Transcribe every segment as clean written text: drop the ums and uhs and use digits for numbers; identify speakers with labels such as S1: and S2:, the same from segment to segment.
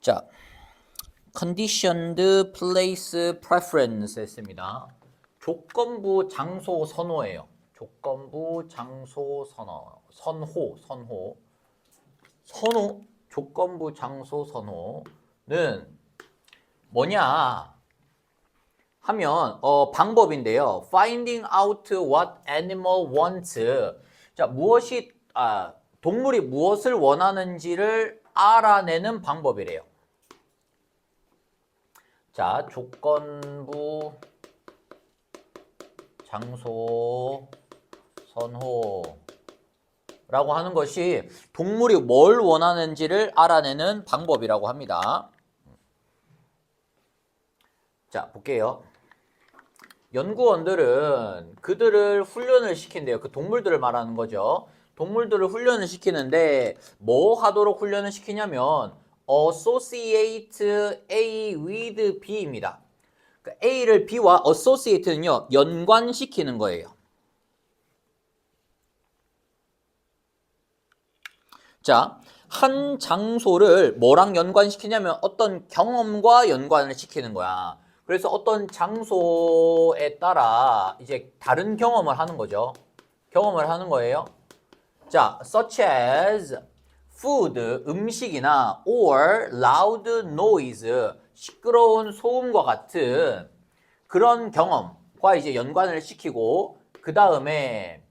S1: 자, conditioned place preference 했습니다. 조건부 장소 선호예요. 조건부 장소 선호. 조건부 장소 선호는 뭐냐 하면 방법인데요. Finding out what animal wants. 자, 동물이 무엇을 원하는지를 알아내는 방법이래요. 자, 조건부 장소 선호라고 하는 것이 동물이 뭘 원하는지를 알아내는 방법이라고 합니다. 자, 볼게요. 연구원들은 그들을 훈련을 시킨대요. 그 동물들을 말하는 거죠. 동물들을 훈련을 시키는데 뭐 하도록 훈련을 시키냐면 associate A with B입니다. 그러니까 A를 B와 associate는요, 연관시키는 거예요. 자, 한 장소를 뭐랑 연관시키냐면 어떤 경험과 연관을 시키는 거야. 그래서 어떤 장소에 따라 이제 다른 경험을 하는 거죠. 경험을 하는 거예요. 자, such as food, 음식이나 or loud noise, 시끄러운 소음과 같은 그런 경험과 이제 연관을 시키고 그 다음에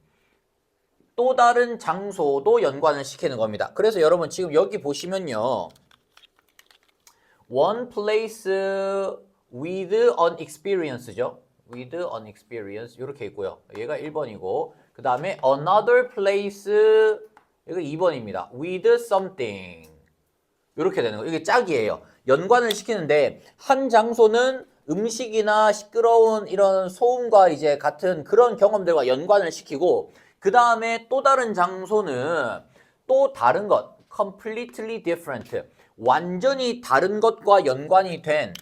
S1: 또 다른 장소도 연관을 시키는 겁니다. 그래서 여러분 지금 여기 보시면요. One place with an experience죠. with an experience 이렇게 있고요. 얘가 1번이고 그 다음에 another place 이거 2번입니다. with something 이렇게 되는 거예요. 이게 짝이에요. 연관을 시키는데 한 장소는 음식이나 시끄러운 이런 소음과 이제 같은 그런 경험들과 연관을 시키고 그 다음에 또 다른 장소는 또 다른 것 completely different 완전히 다른 것과 연관이 된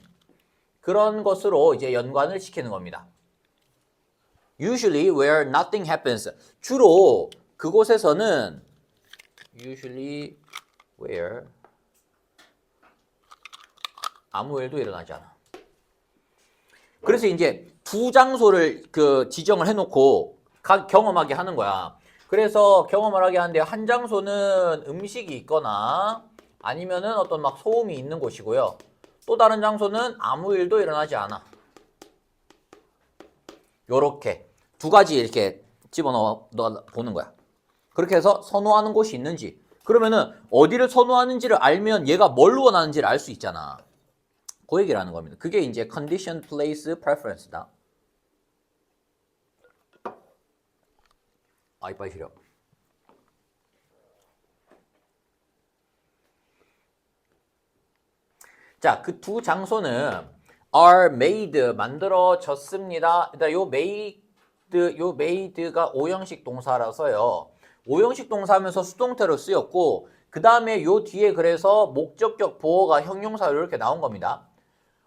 S1: 그런 것으로 이제 연관을 시키는 겁니다. Usually where nothing happens. 주로 그곳에서는 usually where 아무 일도 일어나지 않아. 그래서 이제 두 장소를 지정을 해놓고 경험하게 하는 거야. 그래서 경험을 하게 하는데 한 장소는 음식이 있거나 아니면은 어떤 막 소음이 있는 곳이고요. 또 다른 장소는 아무 일도 일어나지 않아. 요렇게 두 가지 이렇게 집어넣어 보는 거야. 그렇게 해서 선호하는 곳이 있는지. 그러면은 어디를 선호하는지를 알면 얘가 뭘 원하는지를 알 수 있잖아. 그 얘기를 하는 겁니다. 그게 이제 condition place preference다. 이빨 시려. 자, 그 두 장소는 are made 만들어졌습니다. 일단 요 made가 오형식 동사라서요. 오형식 동사하면서 수동태로 쓰였고 그 다음에 요 뒤에 그래서 목적격 보어가 형용사로 이렇게 나온 겁니다.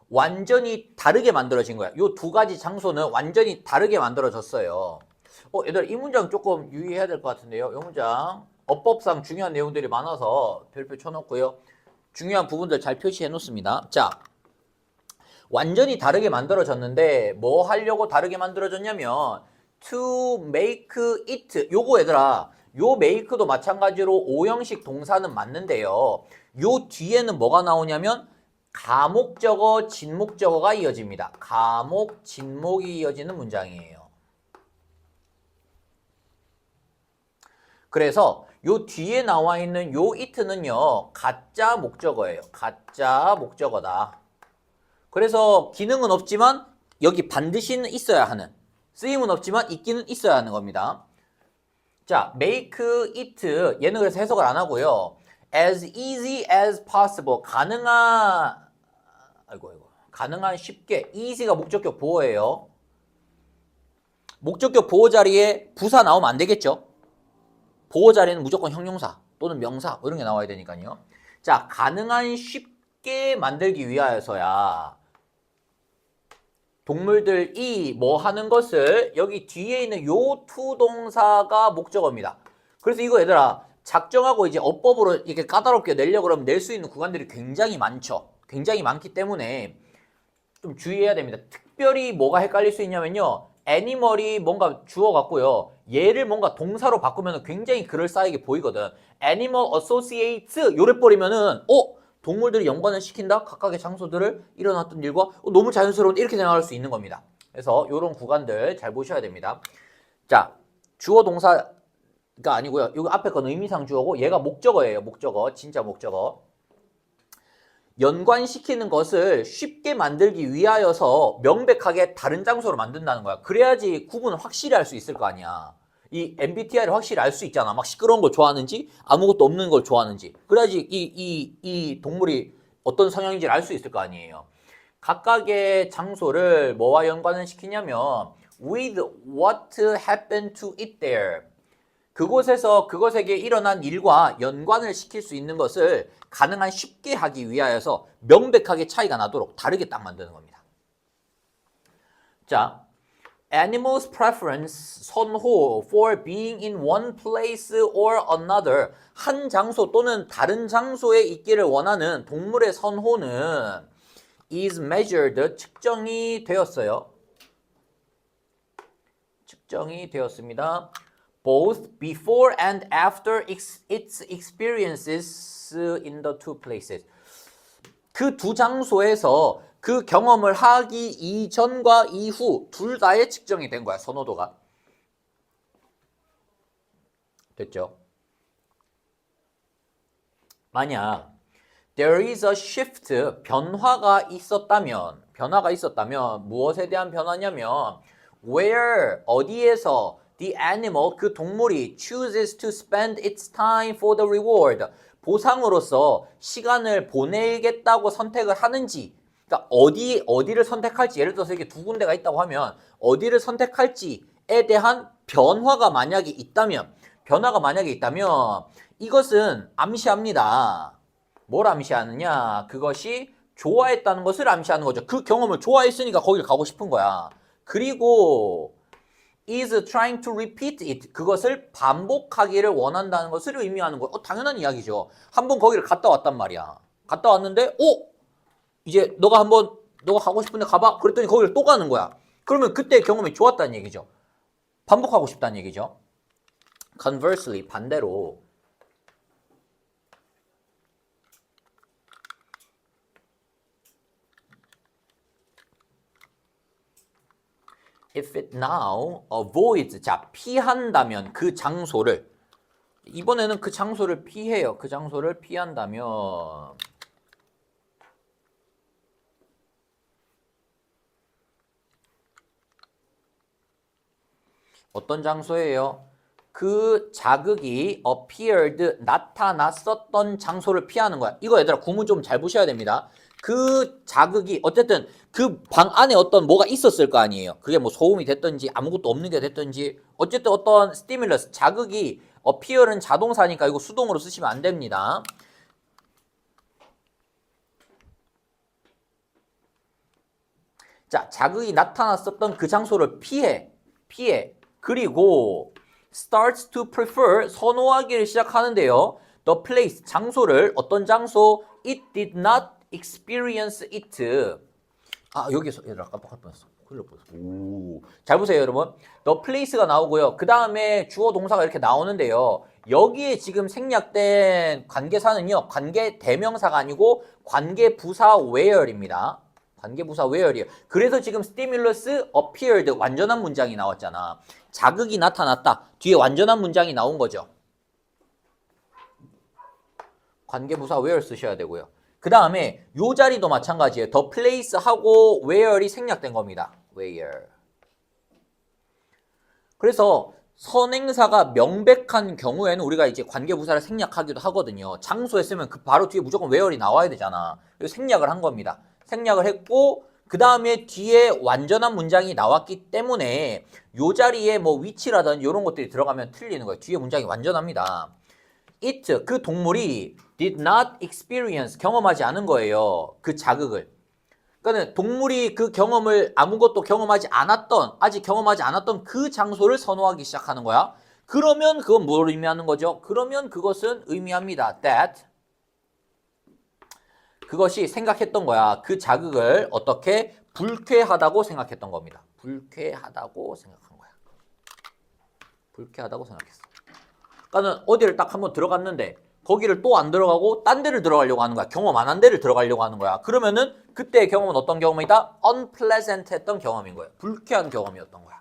S1: 완전히 다르게 만들어진 거야. 요 두 가지 장소는 완전히 다르게 만들어졌어요. 얘들아 이 문장 조금 유의해야 될 것 같은데요. 이 문장 어법상 중요한 내용들이 많아서 별표 쳐놓고요. 중요한 부분들 잘 표시해 놓습니다. 자, 완전히 다르게 만들어졌는데 뭐 하려고 다르게 만들어졌냐면 to make it 요거 얘들아 요 make도 마찬가지로 오형식 동사는 맞는데요. 요 뒤에는 뭐가 나오냐면 가목적어, 진목적어가 이어집니다. 가목, 진목이 이어지는 문장이에요. 그래서 요 뒤에 나와 있는 요 it는요. 가짜 목적어예요. 가짜 목적어다. 그래서 기능은 없지만 여기 반드시는 있어야 하는 쓰임은 없지만 있기는 있어야 하는 겁니다. 자, make it 얘는 그래서 해석을 안 하고요. as easy as possible 가능한 쉽게 easy가 목적격 보호예요. 목적격 보호 자리에 부사 나오면 안 되겠죠. 보호 자리는 무조건 형용사 또는 명사 이런 게 나와야 되니까요. 자, 가능한 쉽게 만들기 위하여서야 동물들이 뭐 하는 것을 여기 뒤에 있는 요 to 동사가 목적어입니다. 그래서 이거 얘들아 작정하고 이제 어법으로 이렇게 까다롭게 내려고 그러면 낼 수 있는 구간들이 굉장히 많죠. 굉장히 많기 때문에 좀 주의해야 됩니다. 특별히 뭐가 헷갈릴 수 있냐면요. 애니멀이 뭔가 주어 같고요. 얘를 뭔가 동사로 바꾸면 굉장히 그럴싸하게 보이거든. Animal associates 요래 버리면은 동물들이 연관을 시킨다? 각각의 장소들을 일어났던 일과 너무 자연스러운데 이렇게 생각할 수 있는 겁니다. 그래서 이런 구간들 잘 보셔야 됩니다. 자, 주어 동사가 아니고요. 이거 앞에 건 의미상 주어고 얘가 목적어예요. 목적어. 진짜 목적어. 연관시키는 것을 쉽게 만들기 위하여서 명백하게 다른 장소로 만든다는 거야. 그래야지 구분을 확실히 할 수 있을 거 아니야. 이 MBTI를 확실히 알 수 있잖아. 막 시끄러운 걸 좋아하는지 아무것도 없는 걸 좋아하는지. 그래야지 이 동물이 어떤 성향인지를 알 수 있을 거 아니에요. 각각의 장소를 뭐와 연관을 시키냐면 with what happened to it there. 그곳에서 그것에게 일어난 일과 연관을 시킬 수 있는 것을 가능한 쉽게 하기 위하여서 명백하게 차이가 나도록 다르게 딱 만드는 겁니다. 자, animals preference 선호 for being in one place or another. 한 장소 또는 다른 장소에 있기를 원하는 동물의 선호는 is measured. 측정이 되었어요. 측정이 되었습니다. both before and after its experiences in the two places. 그 두 장소에서 그 경험을 하기 이전과 이후 둘 다의 측정이 된 거야, 선호도가. 됐죠? 만약 there is a shift, 변화가 있었다면 무엇에 대한 변화냐면 where, 어디에서 the animal, 그 동물이 chooses to spend its time for the reward, 보상으로서 시간을 보내겠다고 선택을 하는지, 그러니까 어디를 선택할지, 예를 들어서 이렇게 두 군데가 있다고 하면 어디를 선택할지에 대한 변화가 만약에 있다면 이것은 암시합니다. 뭘 암시하느냐? 그것이 좋아했다는 것을 암시하는 거죠. 그 경험을 좋아했으니까 거기를 가고 싶은 거야. 그리고 is trying to repeat it. 그것을 반복하기를 원한다는 것을 의미하는 거예요. 당연한 이야기죠. 한번 거기를 갔다 왔단 말이야. 갔다 왔는데 이제 너가 가고 싶은데 가봐. 그랬더니 거기를 또 가는 거야. 그러면 그때 경험이 좋았다는 얘기죠. 반복하고 싶다는 얘기죠. Conversely, 반대로 if it now avoids, 자, 피한다면 그 장소를, 이번에는 그 장소를 피해요. 그 장소를 피한다면 어떤 장소예요? 그 자극이 appeared, 나타났었던 장소를 피하는 거야. 이거 얘들아 구문 좀 잘 보셔야 됩니다. 그 자극이 어쨌든 그 방 안에 어떤 뭐가 있었을 거 아니에요. 그게 뭐 소음이 됐든지 아무것도 없는 게 됐든지 어쨌든 어떤 스티뮬러스, 자극이 appear은 자동사니까 이거 수동으로 쓰시면 안 됩니다. 자, 자극이 나타났었던 그 장소를 피해. 그리고 starts to prefer, 선호하기를 시작하는데요. the place, 장소를, 어떤 장소? it did not experience it. 여기서 얘들아 깜빡할 뻔했어. 큰일 날 뻔했어. 잘 보세요, 여러분. the place가 나오고요. 그 다음에 주어 동사가 이렇게 나오는데요. 여기에 지금 생략된 관계사는요, 관계 대명사가 아니고 관계 부사 where입니다. 관계부사 where이에요. 그래서 지금 stimulus appeared, 완전한 문장이 나왔잖아. 자극이 나타났다. 뒤에 완전한 문장이 나온 거죠. 관계부사 where 쓰셔야 되고요. 그 다음에 요 자리도 마찬가지예요. the place하고 where이 생략된 겁니다. where. 그래서 선행사가 명백한 경우에는 우리가 이제 관계부사를 생략하기도 하거든요. 장소에 쓰면 그 바로 뒤에 무조건 where이 나와야 되잖아. 그래서 생략을 한 겁니다. 생략을 했고 그 다음에 뒤에 완전한 문장이 나왔기 때문에 요 자리에 뭐 위치라든지 이런 것들이 들어가면 틀리는 거예요. 뒤에 문장이 완전합니다. it, 그 동물이 did not experience, 경험하지 않은 거예요. 그 자극을. 그러니까 동물이 그 경험을 아무것도 경험하지 않았던, 아직 경험하지 않았던 그 장소를 선호하기 시작하는 거야. 그러면 그건 뭘 의미하는 거죠? 그러면 그것은 의미합니다. That 그것이 생각했던 거야. 그 자극을 어떻게 불쾌하다고 생각했던 겁니다. 불쾌하다고 생각한 거야. 불쾌하다고 생각했어. 그러니까는 어디를 딱 한번 들어갔는데 거기를 또 안 들어가고 딴 데를 들어가려고 하는 거야. 경험 안 한 데를 들어가려고 하는 거야. 그러면은 그때의 경험은 어떤 경험이다? unpleasant 했던 경험인 거예요. 불쾌한 경험이었던 거야.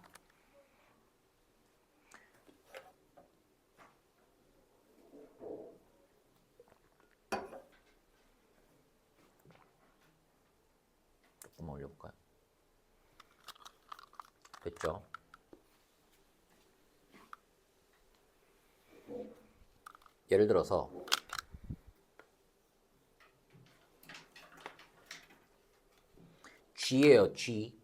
S1: 조금만 올려볼까요? 됐죠? 예를 들어서 G예요, G.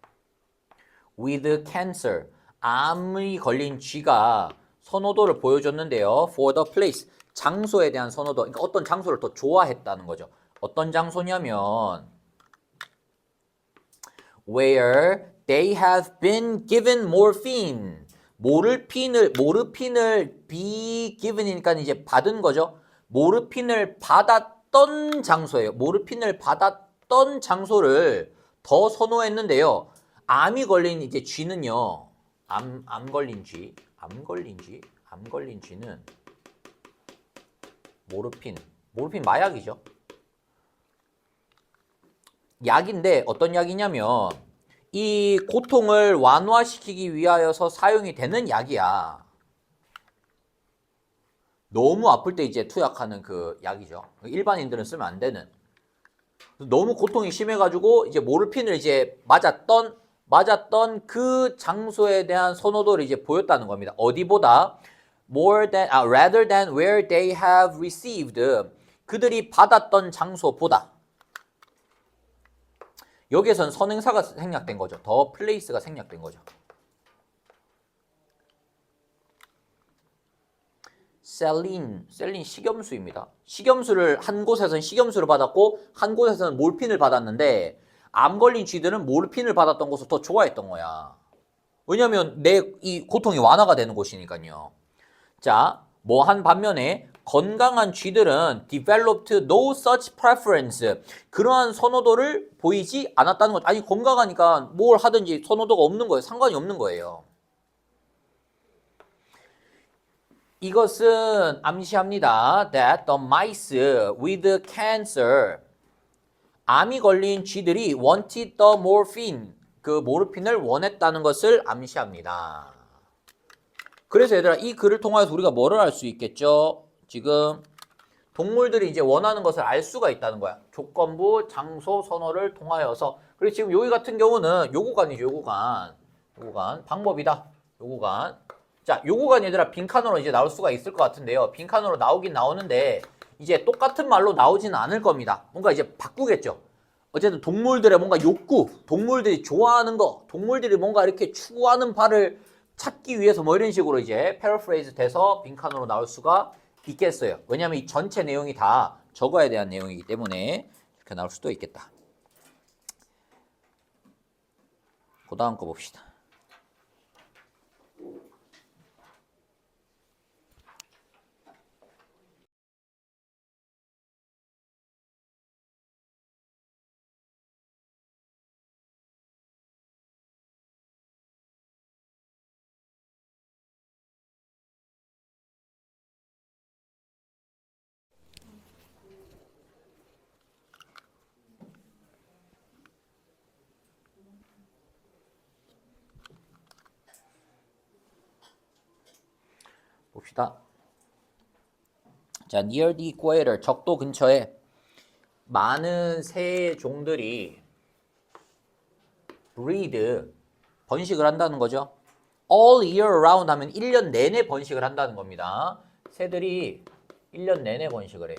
S1: With cancer. 암이 걸린 G가 선호도를 보여줬는데요. For the place. 장소에 대한 선호도. 그러니까 어떤 장소를 더 좋아했다는 거죠. 어떤 장소냐면 where they have been given morphine. 모르핀을 be given이니까 이제 받은 거죠. 모르핀을 받았던 장소예요. 모르핀을 받았던 장소를 더 선호했는데요. 암이 걸린 이제 쥐는요. 암 걸린 쥐는 모르핀 마약이죠. 약인데 어떤 약이냐면 이 고통을 완화시키기 위하여서 사용이 되는 약이야. 너무 아플 때 이제 투약하는 그 약이죠. 일반인들은 쓰면 안 되는. 너무 고통이 심해가지고 이제 모르핀을 이제 맞았던 그 장소에 대한 선호도를 이제 보였다는 겁니다. 어디보다 rather than where they have received. 그들이 받았던 장소보다. 여기에선 선행사가 생략된 거죠. 더 플레이스가 생략된 거죠. 셀린 식염수입니다. 식염수를 한 곳에서는 식염수를 받았고 한 곳에서는 몰핀을 받았는데 암 걸린 쥐들은 몰핀을 받았던 곳을 더 좋아했던 거야. 왜냐면 내 이 고통이 완화가 되는 곳이니까요. 자, 뭐 한 반면에 건강한 쥐들은 developed no such preference. 그러한 선호도를 보이지 않았다는 거죠. 아니 건강하니까 뭘 하든지 선호도가 없는 거예요. 상관이 없는 거예요. 이것은 암시합니다. That the mice with cancer 암이 걸린 쥐들이 wanted the morphine 그 모르핀을 원했다는 것을 암시합니다. 그래서 얘들아 이 글을 통해서 우리가 뭐를 알 수 있겠죠? 지금 동물들이 이제 원하는 것을 알 수가 있다는 거야. 조건부, 장소, 선호를 통하여서. 그리고 지금 여기 같은 경우는 요구간이죠. 요구간. 방법이다. 요구간. 자, 요구간 얘들아 빈칸으로 이제 나올 수가 있을 것 같은데요. 빈칸으로 나오긴 나오는데 이제 똑같은 말로 나오지는 않을 겁니다. 뭔가 이제 바꾸겠죠. 어쨌든 동물들의 뭔가 욕구, 동물들이 좋아하는 거, 동물들이 뭔가 이렇게 추구하는 바를 찾기 위해서 뭐 이런 식으로 이제 패러프레이즈 돼서 빈칸으로 나올 수가 있겠어요. 왜냐하면 이 전체 내용이 다 저거에 대한 내용이기 때문에 이렇게 나올 수도 있겠다. 그 다음 거 봅시다. 봅시다. 자, near the equator, 적도 근처에 많은 새 종들이 breed, 번식을 한다는 거죠. all year round 하면 1년 내내 번식을 한다는 겁니다. 새들이 1년 내내 번식을 해요.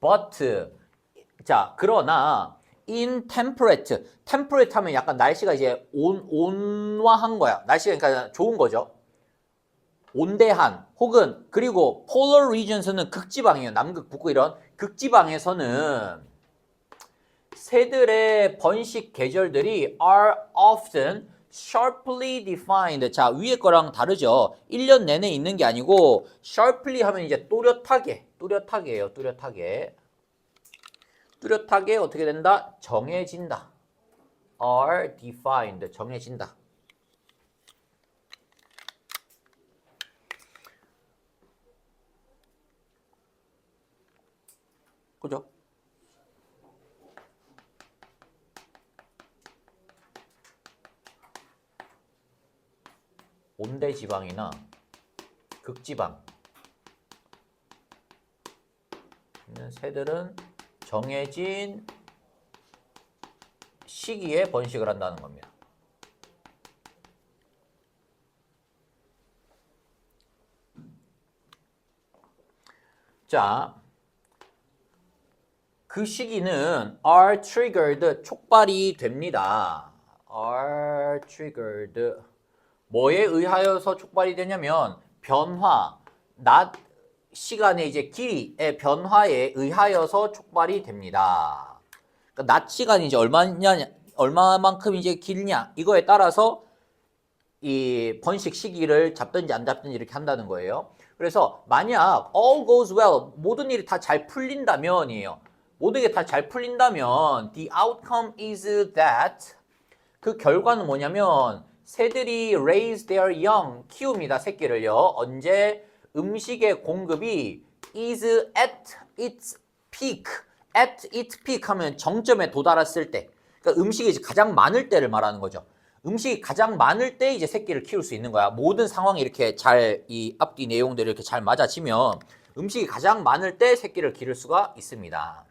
S1: but, 자, 그러나 in temperate 하면 약간 날씨가 이제 온화한 거야. 날씨가 그러니까 좋은 거죠. 온대한 혹은 그리고 polar regions는 극지방이에요. 남극, 북극 이런 극지방에서는 새들의 번식 계절들이 are often sharply defined. 자, 위에 거랑 다르죠. 1년 내내 있는 게 아니고 sharply 하면 이제 뚜렷하게예요. 뚜렷하게 어떻게 된다? 정해진다. are defined. 정해진다. 그죠? 온대지방이나 극지방 있는 새들은 정해진 시기에 번식을 한다는 겁니다. 자, 그 시기는 are triggered, 촉발이 됩니다. are triggered. 뭐에 의하여서 촉발이 되냐면 변화, 낮 시간의 이제 길이의 변화에 의하여서 촉발이 됩니다. 그러니까 낮 시간이 이제 얼마만큼 이제 길냐 이거에 따라서 이 번식 시기를 잡든지 안 잡든지 이렇게 한다는 거예요. 그래서 만약 all goes well, 모든 일이 다 잘 풀린다면이에요. 모든 게 다 잘 풀린다면 the outcome is that 그 결과는 뭐냐면 새들이 raise their young, 키웁니다. 새끼를요. 언제? 음식의 공급이 is at its peak. at its peak 하면 정점에 도달했을 때. 그러니까 음식이 이제 가장 많을 때를 말하는 거죠. 음식이 가장 많을 때 이제 새끼를 키울 수 있는 거야. 모든 상황이 이렇게 잘, 이 앞뒤 내용들이 이렇게 잘 맞아지면 음식이 가장 많을 때 새끼를 기를 수가 있습니다.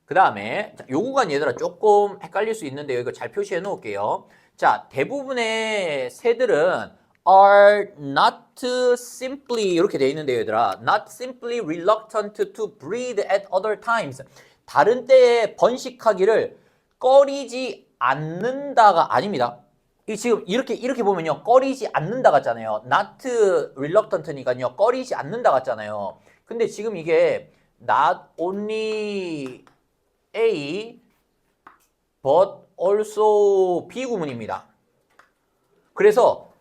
S1: 그 다음에 요 구간 얘들아 조금 헷갈릴 수 있는데요. 이거 잘 표시해 놓을게요. 자, 대부분의 새들은 are not simply 이렇게 돼 있는데요, 얘들아. not simply reluctant to breed at other times. 다른 때에 번식하기를 꺼리지 않는다가 아닙니다. 이 지금 이렇게 보면요. 꺼리지 않는다 같잖아요. not reluctant니까요. 꺼리지 않는다 같잖아요. 근데 지금 이게 not only A, but also B 구문입니다. 그래서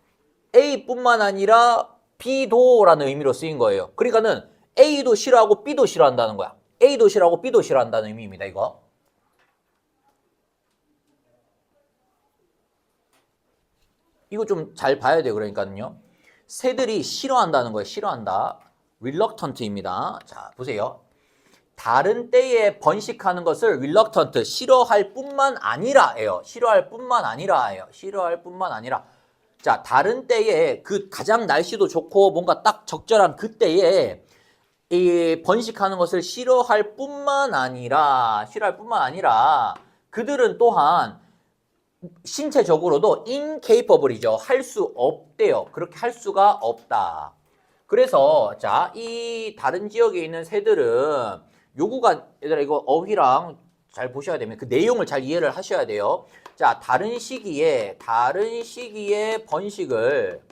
S1: A뿐만 아니라 B도라는 의미로 쓰인 거예요. 그러니까는 A도 싫어하고 B도 싫어한다는 거야. A도 싫어하고 B도 싫어한다는 의미입니다, 이거. 이거 좀 잘 봐야 돼요, 그러니까는요. 새들이 싫어한다는 거예요, 싫어한다. reluctant입니다. 자, 보세요. 다른 때에 번식하는 것을 reluctant, 싫어할 뿐만 아니라예요. 싫어할 뿐만 아니라. 자, 다른 때에 그 가장 날씨도 좋고 뭔가 딱 적절한 그때에 이 번식하는 것을 싫어할 뿐만 아니라 그들은 또한 신체적으로도 incapable이죠. 할 수 없대요. 그렇게 할 수가 없다. 그래서 자, 이 다른 지역에 있는 새들은 요구가 얘들아 이거 어휘랑 잘 보셔야 되면 그 내용을 잘 이해를 하셔야 돼요. 자, 다른 시기에 번식을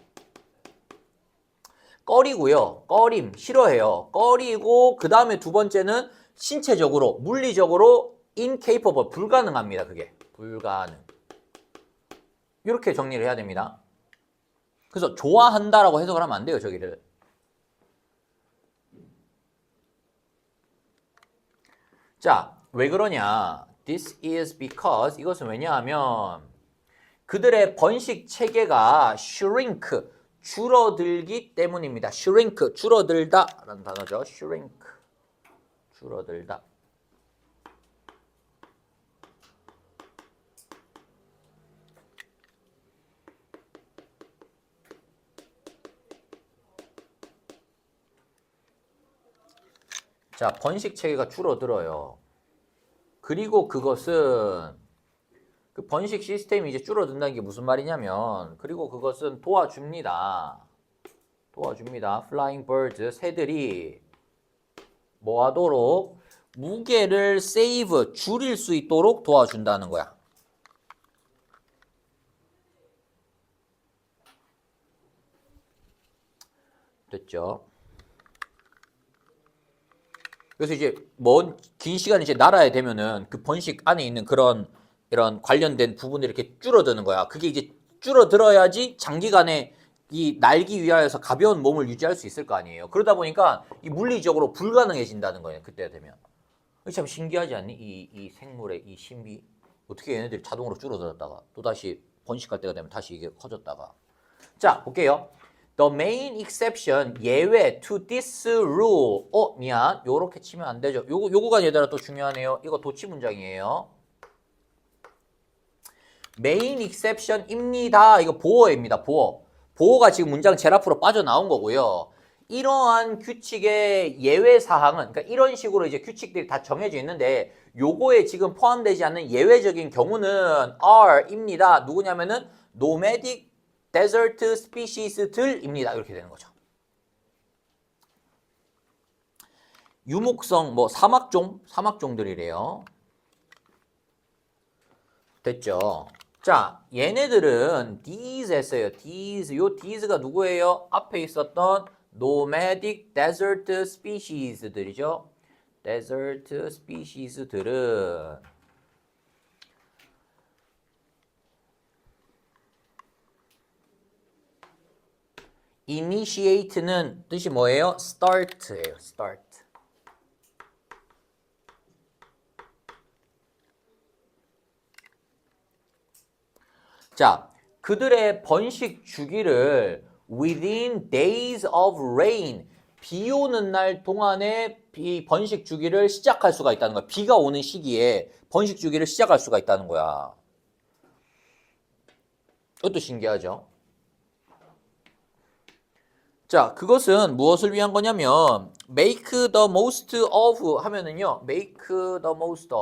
S1: 꺼리고요. 꺼림, 싫어해요. 꺼리고 그 다음에 두 번째는 신체적으로, 물리적으로 incapable, 불가능합니다. 그게 불가능. 이렇게 정리를 해야 됩니다. 그래서 좋아한다라고 해석을 하면 안 돼요, 저기를. 자, 왜 그러냐? This is because, 이것은 왜냐하면 그들의 번식 체계가 shrink, 줄어들기 때문입니다. shrink, 줄어들다 라는 단어죠. shrink, 줄어들다. 자, 번식 체계가 줄어들어요. 그리고 그것은 그 번식 시스템이 이제 줄어든다는 게 무슨 말이냐면 그리고 그것은 도와줍니다. Flying birds, 새들이 뭐 하도록 무게를 save, 줄일 수 있도록 도와준다는 거야. 됐죠? 그래서 이제 먼 긴 시간 이제 날아야 되면은 그 번식 안에 있는 그런 이런 관련된 부분들이 이렇게 줄어드는 거야. 그게 이제 줄어들어야지 장기간에 이 날기 위하여서 가벼운 몸을 유지할 수 있을 거 아니에요. 그러다 보니까 이 물리적으로 불가능해진다는 거예요. 그때 되면. 참 신기하지 않니? 이 생물의 이 신비. 어떻게 얘네들이 자동으로 줄어들었다가 또 다시 번식할 때가 되면 다시 이게 커졌다가. 자, 볼게요. The main exception, 예외 to this rule. 미안. 요렇게 치면 안 되죠. 요거가 얘들아 또 중요하네요. 이거 도치 문장이에요. main exception입니다. 이거 보어입니다. 보어. 보어가 지금 문장 제일 앞으로 빠져나온 거고요. 이러한 규칙의 예외 사항은, 그러니까 이런 식으로 이제 규칙들이 다 정해져 있는데, 요거에 지금 포함되지 않는 예외적인 경우는 are입니다. 누구냐면은 nomadic desert species들입니다. 이렇게 되는 거죠. 유목성, 뭐 사막종들이래요. 됐죠? 자, 얘네들은 these 했어요. these. 요 these가 누구예요? 앞에 있었던 nomadic desert species들이죠. desert species들은 initiate는 뜻이 뭐예요? start예요. start. 자, 그들의 번식 주기를 within days of rain, 비 오는 날 동안에 번식 주기를 시작할 수가 있다는 거야. 비가 오는 시기에 번식 주기를 시작할 수가 있다는 거야. 이것도 신기하죠? 자, 그것은 무엇을 위한 거냐면 make the most of 하면은요. make the most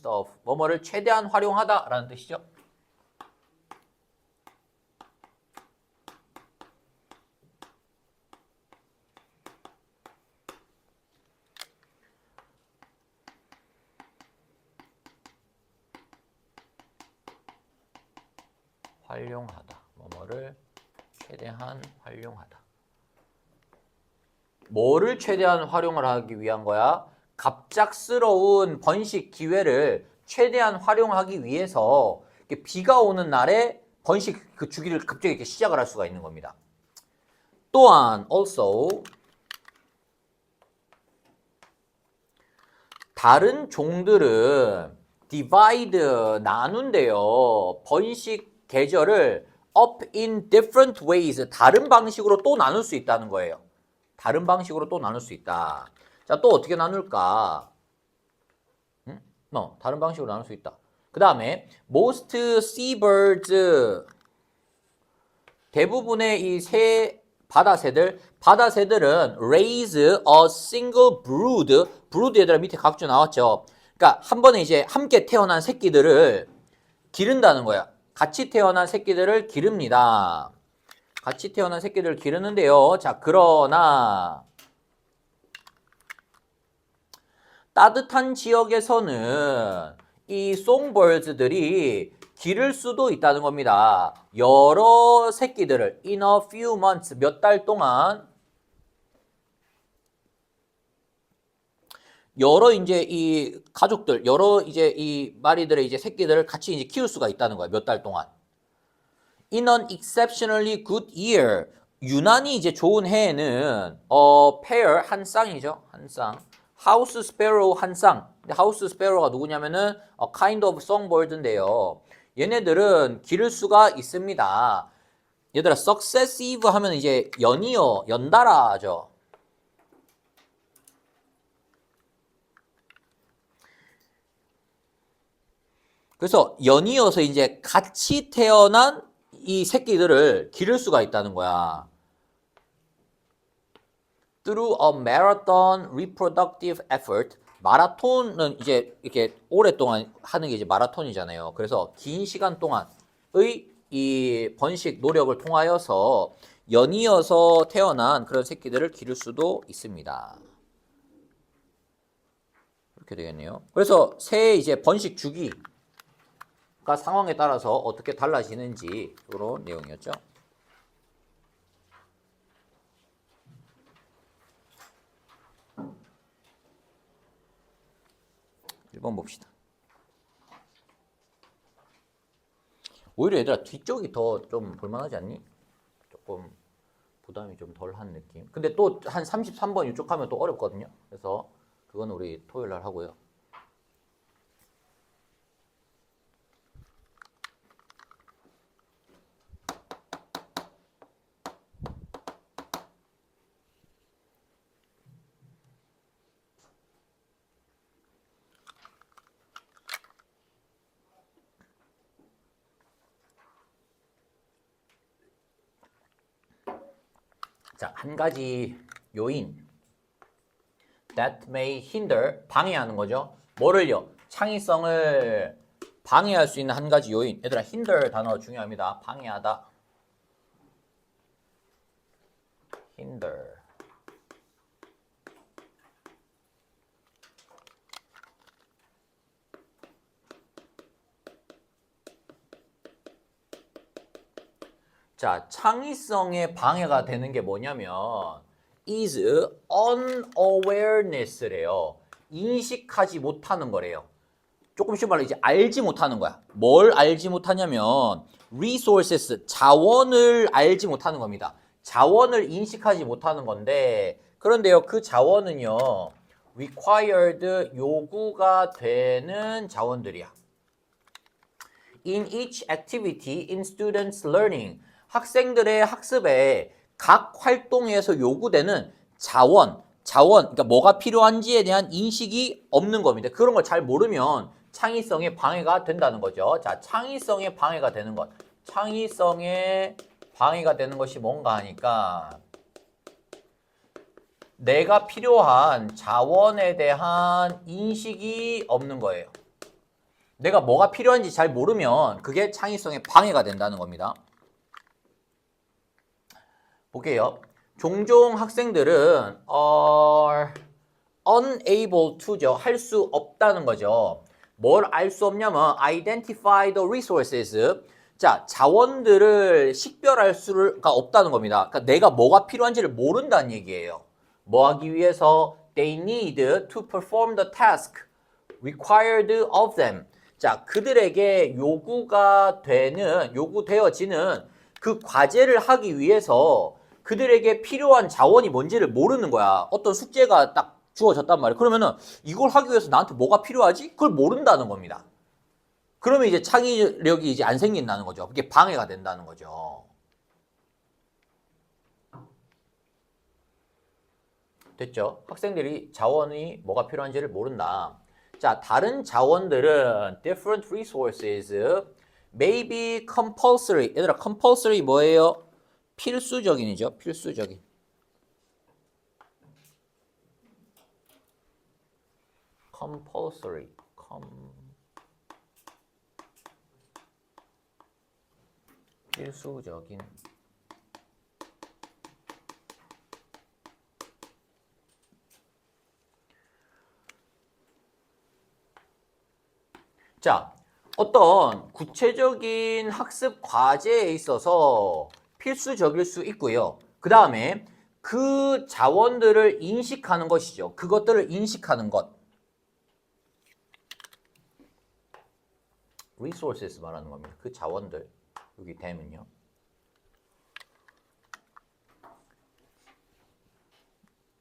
S1: of 뭐뭐를 최대한 활용하다 라는 뜻이죠. 활용하다. 뭐뭐를 최대한 활용하다. 뭐를 최대한 활용을 하기 위한 거야? 갑작스러운 번식 기회를 최대한 활용하기 위해서 비가 오는 날에 번식 그 주기를 갑자기 이렇게 시작을 할 수가 있는 겁니다. 또한 also 다른 종들은 divide 나눈대요. 번식 계절을 up in different ways 다른 방식으로 또 나눌 수 있다는 거예요. 다른 방식으로 또 나눌 수 있다. 자, 또 어떻게 나눌까? 다른 방식으로 나눌 수 있다. 그 다음에 most seabirds 대부분의 이 바다새들은 raise a single brood. brood 얘들아 밑에 각주 나왔죠. 그러니까 한 번에 이제 함께 태어난 새끼들을 기른다는 거야. 같이 태어난 새끼들을 기릅니다. 같이 태어난 새끼들을 기르는데요. 자, 그러나 따뜻한 지역에서는 이 songbirds들이 기를 수도 있다는 겁니다. 여러 새끼들을 in a few months 몇 달 동안 여러 이제 이 가족들 여러 이제 이 마리들의 이제 새끼들을 같이 이제 키울 수가 있다는 거야. 몇 달 동안. In an exceptionally good year 유난히 이제 좋은 해에는 pair 한 쌍이죠. 한 쌍. 하우스 스페로 한 쌍. 근데 하우스 스페로가 누구냐면은 kind of songbird인데요. 얘네들은 기를 수가 있습니다. 얘들아 successive 하면 이제 연이어 연달아죠. 그래서 연이어서 이제 같이 태어난 이 새끼들을 기를 수가 있다는 거야. Through a marathon reproductive effort. 마라톤은 이제 이렇게 오랫동안 하는 게 이제 마라톤이잖아요. 그래서 긴 시간 동안의 이 번식 노력을 통하여서 연이어서 태어난 그런 새끼들을 기를 수도 있습니다. 이렇게 되겠네요. 그래서 새의 이제 번식 주기가 상황에 따라서 어떻게 달라지는지 그런 내용이었죠. 2번 봅시다. 오히려 얘들아 뒤쪽이 더 좀 볼만하지 않니? 조금 부담이 좀 덜한 느낌. 근데 또 한 33번 이쪽 하면 또 어렵거든요. 그래서 그건 우리 토요일 날 하고요. 자, 한 가지 요인 that may hinder, 방해하는 거죠. 뭐를요? 창의성을 방해할 수 있는 한 가지 요인. 얘들아, hinder 단어 중요합니다. 방해하다. hinder. 자, 창의성에 방해가 되는 게 뭐냐면 is unawareness래요. 인식하지 못하는 거래요. 조금 쉽게 말해 이제 알지 못하는 거야. 뭘 알지 못하냐면 resources, 자원을 알지 못하는 겁니다. 자원을 인식하지 못하는 건데 그런데요, 그 자원은요 required, 요구가 되는 자원들이야. In each activity in students' learning, 학생들의 학습에 각 활동에서 요구되는 자원, 그러니까 뭐가 필요한지에 대한 인식이 없는 겁니다. 그런 걸 잘 모르면 창의성에 방해가 된다는 거죠. 자, 창의성에 방해가 되는 것. 창의성에 방해가 되는 것이 뭔가 하니까 내가 필요한 자원에 대한 인식이 없는 거예요. 내가 뭐가 필요한지 잘 모르면 그게 창의성에 방해가 된다는 겁니다. 볼게요. 종종 학생들은 are unable to죠. 할 수 없다는 거죠. 뭘 알 수 없냐면 identify the resources. 자, 자원들을 식별할 수가 없다는 겁니다. 그러니까 내가 뭐가 필요한지를 모른다는 얘기예요. 뭐 하기 위해서 they need to perform the task required of them. 자, 그들에게 요구되어지는 그 과제를 하기 위해서 그들에게 필요한 자원이 뭔지를 모르는 거야. 어떤 숙제가 딱 주어졌단 말이야. 그러면은 이걸 하기 위해서 나한테 뭐가 필요하지? 그걸 모른다는 겁니다. 그러면 이제 창의력이 이제 안 생긴다는 거죠. 그게 방해가 된다는 거죠. 됐죠? 학생들이 자원이 뭐가 필요한지를 모른다. 자, 다른 자원들은 different resources may be compulsory. 얘들아, compulsory 뭐예요? 필수적인이죠. 필수적인. compulsory. 필수적인. 자, 어떤 구체적인 학습 과제에 있어서 필수적일 수 있고요. 그 다음에 그 자원들을 인식하는 것이죠. 그것들을 인식하는 것. resources 말하는 겁니다. 그 자원들. 여기 되면요.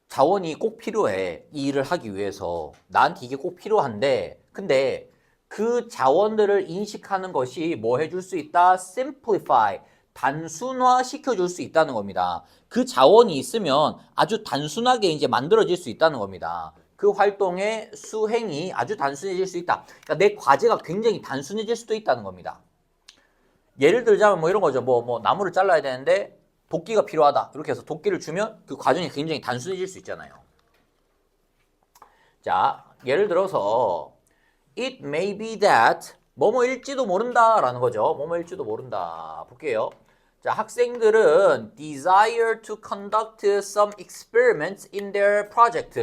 S1: 자원이 꼭 필요해. 이 일을 하기 위해서. 나한테 이게 꼭 필요한데 근데 그 자원들을 인식하는 것이 뭐 해줄 수 있다? simplify, 단순화 시켜줄 수 있다는 겁니다. 그 자원이 있으면 아주 단순하게 이제 만들어질 수 있다는 겁니다. 그 활동의 수행이 아주 단순해질 수 있다. 그러니까 내 과제가 굉장히 단순해질 수도 있다는 겁니다. 예를 들자면 뭐 이런 거죠. 뭐 나무를 잘라야 되는데 도끼가 필요하다. 이렇게 해서 도끼를 주면 그 과정이 굉장히 단순해질 수 있잖아요. 자, 예를 들어서 It may be that 뭐뭐일지도 모른다 라는 거죠. 뭐뭐일지도 모른다. 볼게요. 자, 학생들은 desire to conduct some experiments in their project.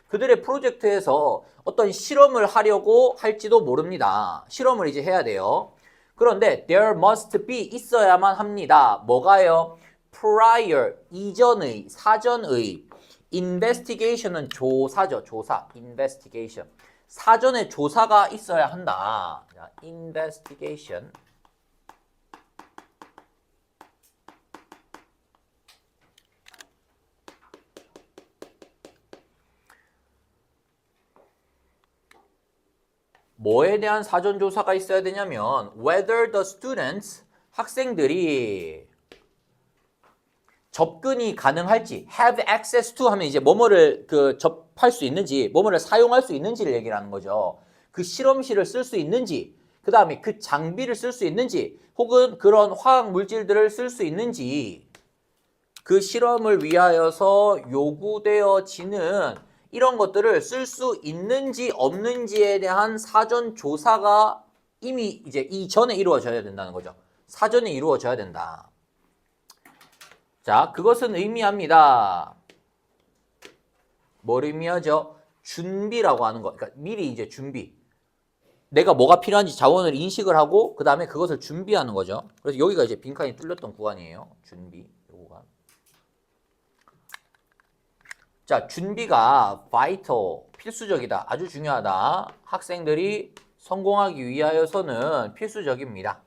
S1: 그들의 프로젝트에서 어떤 실험을 하려고 할지도 모릅니다. 실험을 이제 해야 돼요. 그런데 there must be 있어야만 합니다. 뭐가요? prior, 사전의 investigation은 조사죠. 조사, investigation. 사전에 조사가 있어야 한다. 자, investigation. 뭐에 대한 사전 조사가 있어야 되냐면 whether the students, 학생들이 접근이 가능할지, have access to 하면 이제 뭐뭐를 접할 수 있는지, 뭐뭐를 사용할 수 있는지를 얘기를 하는 거죠. 그 실험실을 쓸 수 있는지, 그 다음에 그 장비를 쓸 수 있는지, 혹은 그런 화학 물질들을 쓸 수 있는지, 그 실험을 위하여서 요구되어지는 이런 것들을 쓸 수 있는지 없는지에 대한 사전 조사가 이미 이제 이전에 이루어져야 된다는 거죠. 사전에 이루어져야 된다. 자, 그것은 의미합니다. 뭘 의미하죠? 준비라고 하는 거. 그러니까 미리 이제 준비. 내가 뭐가 필요한지 자원을 인식을 하고 그 다음에 그것을 준비하는 거죠. 그래서 여기가 이제 빈칸이 뚫렸던 구간이에요. 준비. 이 구간. 자, 준비가 vital, 필수적이다. 아주 중요하다. 학생들이 성공하기 위하여서는 필수적입니다.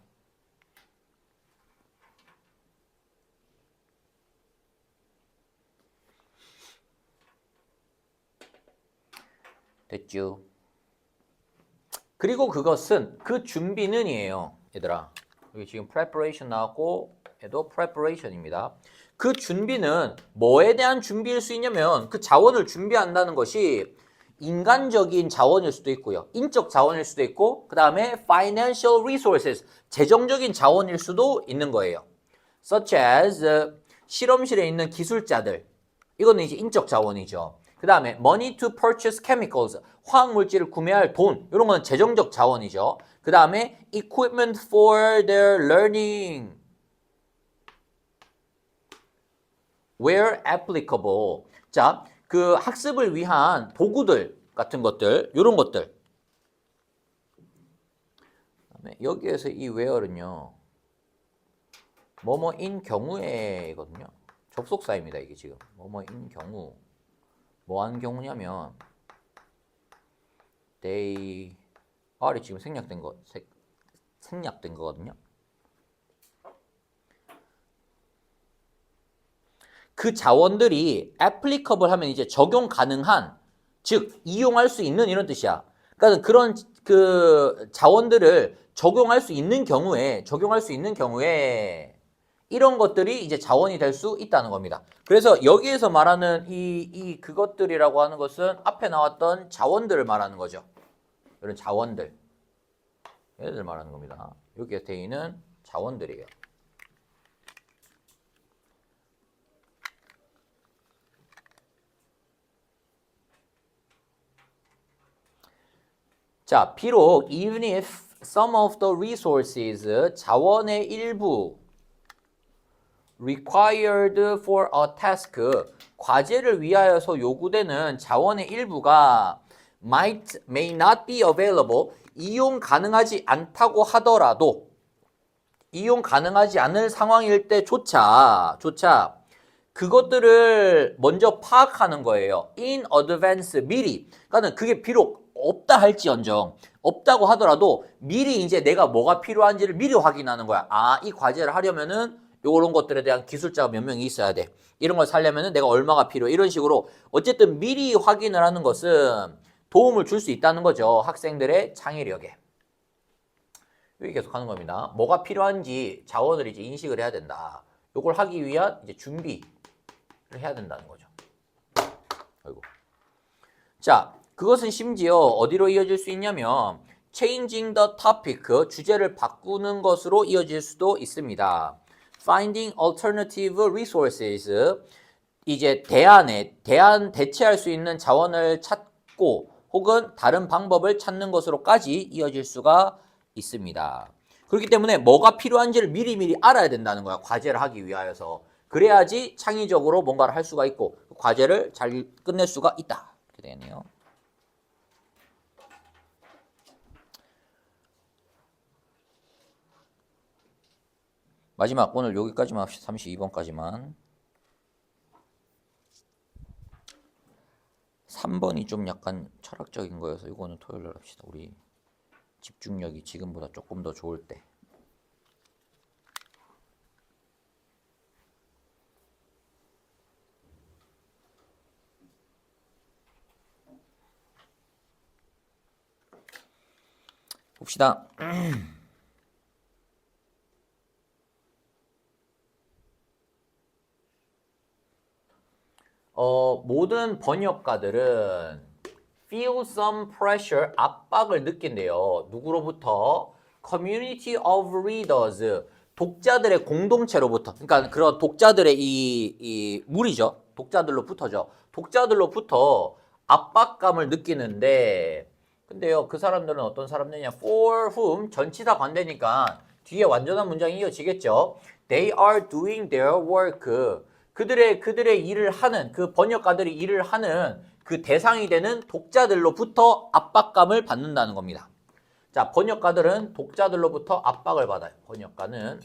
S1: 됐죠? 그리고 그것은 그 준비는이에요. 얘들아. 여기 지금 preparation 나왔고 얘도 preparation입니다. 그 준비는 뭐에 대한 준비일 수 있냐면 그 자원을 준비한다는 것이 인간적인 자원일 수도 있고요. 인적 자원일 수도 있고 그 다음에 financial resources, 재정적인 자원일 수도 있는 거예요. Such as 실험실에 있는 기술자들. 이거는 이제 인적 자원이죠. 그 다음에 money to purchase chemicals, 화학 물질을 구매할 돈, 이런 건 재정적 자원이죠. 그 다음에 equipment for their learning, where applicable. 자, 그 학습을 위한 도구들 같은 것들, 이런 것들. 그다음에 여기에서 이 where는요, 뭐뭐인 경우에거든요. 접속사입니다, 이게 지금. 뭐뭐인 경우. 뭐한 경우냐면 they are이 지금 생략된 거거든요. 그 자원들이 applicable 하면 이제 적용 가능한, 즉 이용할 수 있는 이런 뜻이야. 그러니까 그런 그 자원들을 적용할 수 있는 경우에 이런 것들이 이제 자원이 될 수 있다는 겁니다. 그래서 여기에서 말하는 이 그것들이라고 하는 것은 앞에 나왔던 자원들을 말하는 거죠. 이런 자원들. 얘들 말하는 겁니다. 여기에 돼 있는 자원들이에요. 자, 비록 even if some of the resources, 자원의 일부 required for a task, 과제를 위하여서 요구되는 자원의 일부가 may not be available, 이용 가능하지 않다고 하더라도, 이용 가능하지 않을 상황일 때조차 그것들을 먼저 파악하는 거예요. in advance, 미리. 그러니까 그게 비록 없다 할지언정, 없다고 하더라도 미리 이제 내가 뭐가 필요한지를 미리 확인하는 거야. 아, 이 과제를 하려면은 요런 것들에 대한 기술자가 몇 명이 있어야 돼. 이런 걸 살려면은 내가 얼마가 필요해. 이런 식으로 어쨌든 미리 확인을 하는 것은 도움을 줄 수 있다는 거죠. 학생들의 창의력에. 여기 계속 하는 겁니다. 뭐가 필요한지 자원을 이제 인식을 해야 된다. 요걸 하기 위한 이제 준비를 해야 된다는 거죠. 아이고. 자, 그것은 심지어 어디로 이어질 수 있냐면 changing the topic, 주제를 바꾸는 것으로 이어질 수도 있습니다. finding alternative resources, 이제 대체할 수 있는 자원을 찾고 혹은 다른 방법을 찾는 것으로까지 이어질 수가 있습니다. 그렇기 때문에 뭐가 필요한지를 미리미리 알아야 된다는 거야. 과제를 하기 위하여서. 그래야지 창의적으로 뭔가를 할 수가 있고 과제를 잘 끝낼 수가 있다. 이렇게 되네요. 마지막 오늘 여기까지만 합시다. 32번까지만. 3번이 좀 약간 철학적인 거여서 이거는 토요일날 합시다. 우리 집중력이 지금보다 조금 더 좋을 때. 봅시다. 모든 번역가들은 feel some pressure, 압박을 느낀대요. 누구로부터? community of readers, 독자들의 공동체로부터. 그러니까 그런 독자들의 이 무리죠. 독자들로부터죠. 독자들로부터 압박감을 느끼는데, 근데요, 그 사람들은 어떤 사람들이냐? for whom, 전치사 관대니까 뒤에 완전한 문장이 이어지겠죠. They are doing their work. 그들의 일을 하는, 그 번역가들이 일을 하는 그 대상이 되는 독자들로부터 압박감을 받는다는 겁니다. 자, 번역가들은 독자들로부터 압박을 받아요. 번역가는.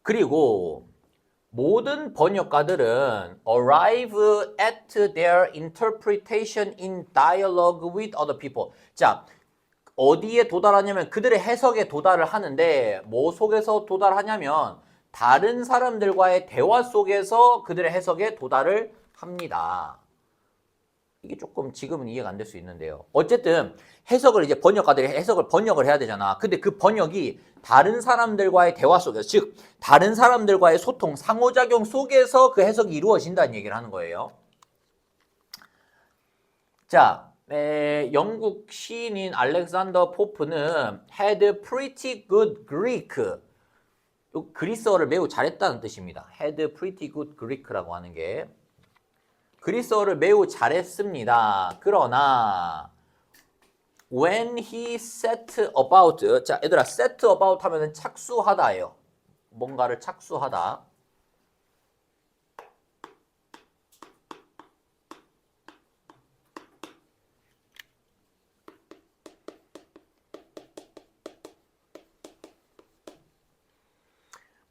S1: 그리고 모든 번역가들은 arrive at their interpretation in dialogue with other people. 자, 어디에 도달하냐면 그들의 해석에 도달을 하는데 뭐 속에서 도달하냐면 다른 사람들과의 대화 속에서 그들의 해석에 도달을 합니다. 이게 조금 지금은 이해가 안 될 수 있는데요. 어쨌든 해석을 이제 번역가들이 해석을 번역을 해야 되잖아. 근데 그 번역이 다른 사람들과의 대화 속에서, 즉 다른 사람들과의 소통, 상호작용 속에서 그 해석이 이루어진다는 얘기를 하는 거예요. 자, 영국 시인인 알렉산더 포프는 had pretty good Greek. 그리스어를 매우 잘했다는 뜻입니다. had pretty good Greek라고 하는 게 그리스어를 매우 잘했습니다. 그러나 when he set about, 자 얘들아 set about 하면은 착수하다예요. 뭔가를 착수하다.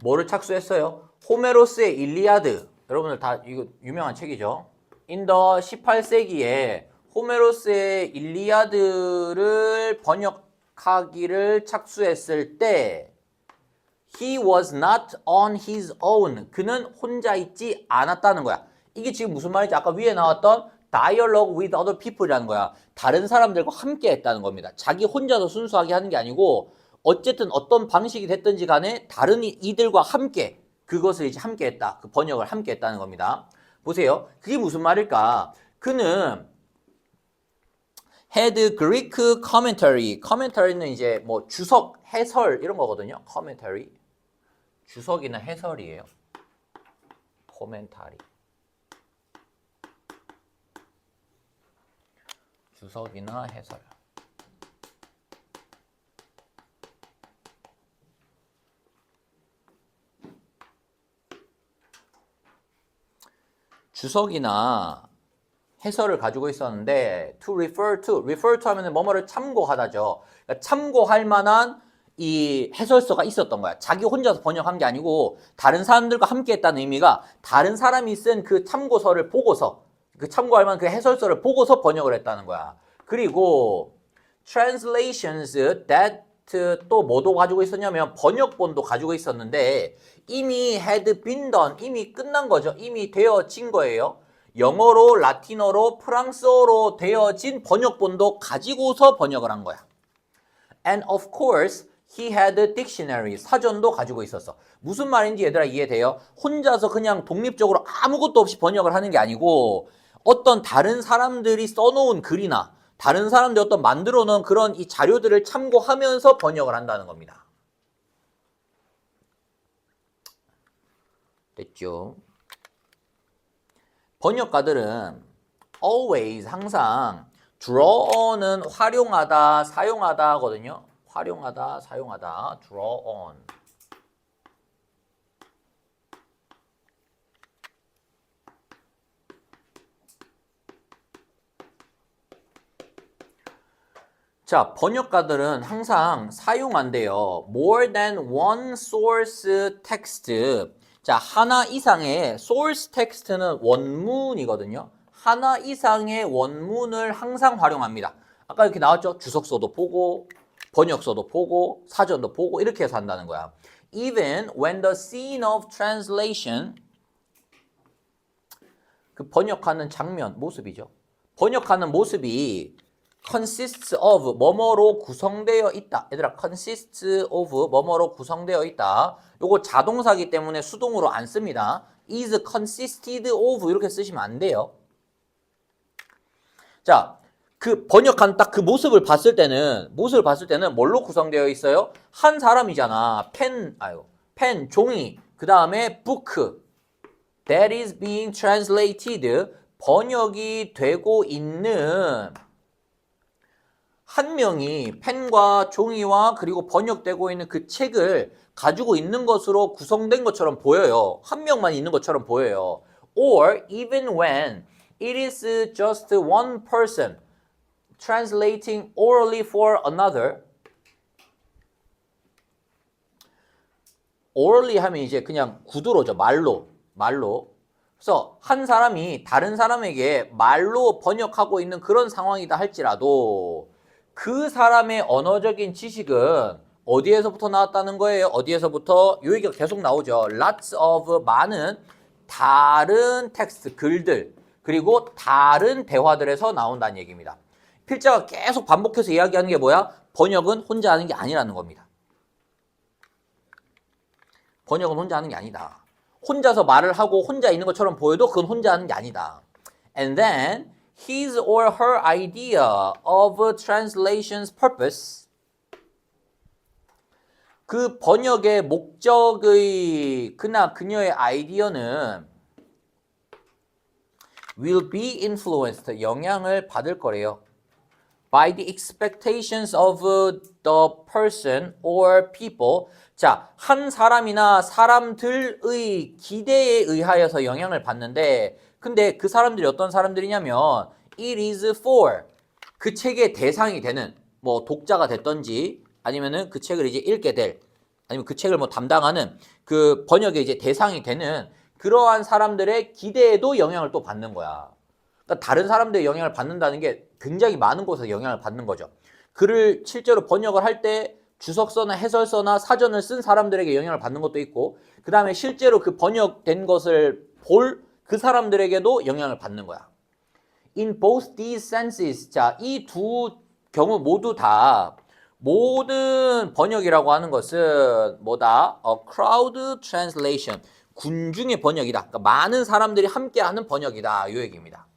S1: 뭐를 착수했어요? 호메로스의 일리아드. 여러분들 다 이거 유명한 책이죠. 인더 18세기에 호메로스의 일리아드를 번역하기를 착수했을 때 he was not on his own. 그는 혼자 있지 않았다는 거야. 이게 지금 무슨 말인지 아까 위에 나왔던 dialogue with other people이라는 거야. 다른 사람들과 함께 했다는 겁니다. 자기 혼자서 순수하게 하는 게 아니고 어쨌든 어떤 방식이 됐든지 간에 다른 이들과 함께 그것을 이제 함께 했다. 그 번역을 함께 했다는 겁니다. 보세요. 그게 무슨 말일까? 그는 had Greek commentary. commentary는 이제 뭐 주석, 해설 이런 거거든요. commentary. 주석이나 해설이에요. 코멘타리. 주석이나 해설. 주석이나 해설을 가지고 있었는데 to refer to 하면은 뭐뭐를 참고하다죠. 그러니까 참고할 만한 이 해설서가 있었던 거야. 자기 혼자서 번역한 게 아니고 다른 사람들과 함께 했다는 의미가 다른 사람이 쓴 그 참고서를 보고서 그 참고할 만한 그 해설서를 보고서 번역을 했다는 거야. 그리고 translations that 또 뭐도 가지고 있었냐면 번역본도 가지고 있었는데 이미 had been done, 이미 끝난 거죠. 이미 되어진 거예요. 영어로, 라틴어로, 프랑스어로 되어진 번역본도 가지고서 번역을 한 거야. And of course, he had a dictionary, 사전도 가지고 있었어. 무슨 말인지 얘들아 이해돼요? 혼자서 그냥 독립적으로 아무것도 없이 번역을 하는 게 아니고 어떤 다른 사람들이 써놓은 글이나 다른 사람들이 어떤 만들어 놓은 그런 이 자료들을 참고하면서 번역을 한다는 겁니다. 됐죠? 번역가들은 always, 항상 draw on은 활용하다, 사용하다 하거든요. 활용하다, 사용하다, draw on. 자, 번역가들은 항상 사용한대요. more than one source text. 자, 하나 이상의 source text는 원문이거든요. 하나 이상의 원문을 항상 활용합니다. 아까 이렇게 나왔죠? 주석서도 보고, 번역서도 보고, 사전도 보고 이렇게 해서 한다는 거야. Even when the scene of translation, 그 번역하는 장면, 모습이죠. 번역하는 모습이 consists of 뭐뭐로 구성되어 있다. 얘들아, consists of 뭐뭐로 구성되어 있다. 요거 자동사기 때문에 수동으로 안 씁니다. is consisted of 이렇게 쓰시면 안 돼요. 자, 그 번역한 딱 그 모습을 봤을 때는 뭘로 구성되어 있어요? 한 사람이잖아. 펜, 종이, 그 다음에 book that is being translated, 번역이 되고 있는 한 명이 펜과 종이와 그리고 번역되고 있는 그 책을 가지고 있는 것으로 구성된 것처럼 보여요. 한 명만 있는 것처럼 보여요. Or even when it is just one person translating orally for another. orally 하면 이제 그냥 구두로죠. 말로. 그래서 한 사람이 다른 사람에게 말로 번역하고 있는 그런 상황이다 할지라도 그 사람의 언어적인 지식은 어디에서부터 나왔다는 거예요? 어디에서부터? 요 얘기가 계속 나오죠. Lots of 많은 다른 텍스트, 글들, 그리고 다른 대화들에서 나온다는 얘기입니다. 필자가 계속 반복해서 이야기하는 게 뭐야? 번역은 혼자 하는 게 아니라는 겁니다. 번역은 혼자 하는 게 아니다. 혼자서 말을 하고 혼자 있는 것처럼 보여도 그건 혼자 하는 게 아니다. And then his or her idea of translation's purpose, 그 번역의 목적의 그나 그녀의 아이디어는 will be influenced, 영향을 받을 거래요. by the expectations of the person or people. 자, 한 사람이나 사람들의 기대에 의하여서 영향을 받는데, 근데 그 사람들이 어떤 사람들이냐면 it is for, 그 책의 대상이 되는 뭐 독자가 됐던지 아니면은 그 책을 이제 읽게 될, 아니면 그 책을 뭐 담당하는 그 번역의 이제 대상이 되는 그러한 사람들의 기대에도 영향을 또 받는 거야. 그러니까 다른 사람들의 영향을 받는다는 게 굉장히 많은 곳에서 영향을 받는 거죠. 글을 실제로 번역을 할 때 주석서나 해설서나 사전을 쓴 사람들에게 영향을 받는 것도 있고, 그 다음에 실제로 그 번역된 것을 볼 그 사람들에게도 영향을 받는 거야. In both these senses, 자, 이 두 경우 모두 다 모든 번역이라고 하는 것은 뭐다? A crowd translation, 군중의 번역이다. 그러니까 많은 사람들이 함께하는 번역이다. 이 얘기입니다.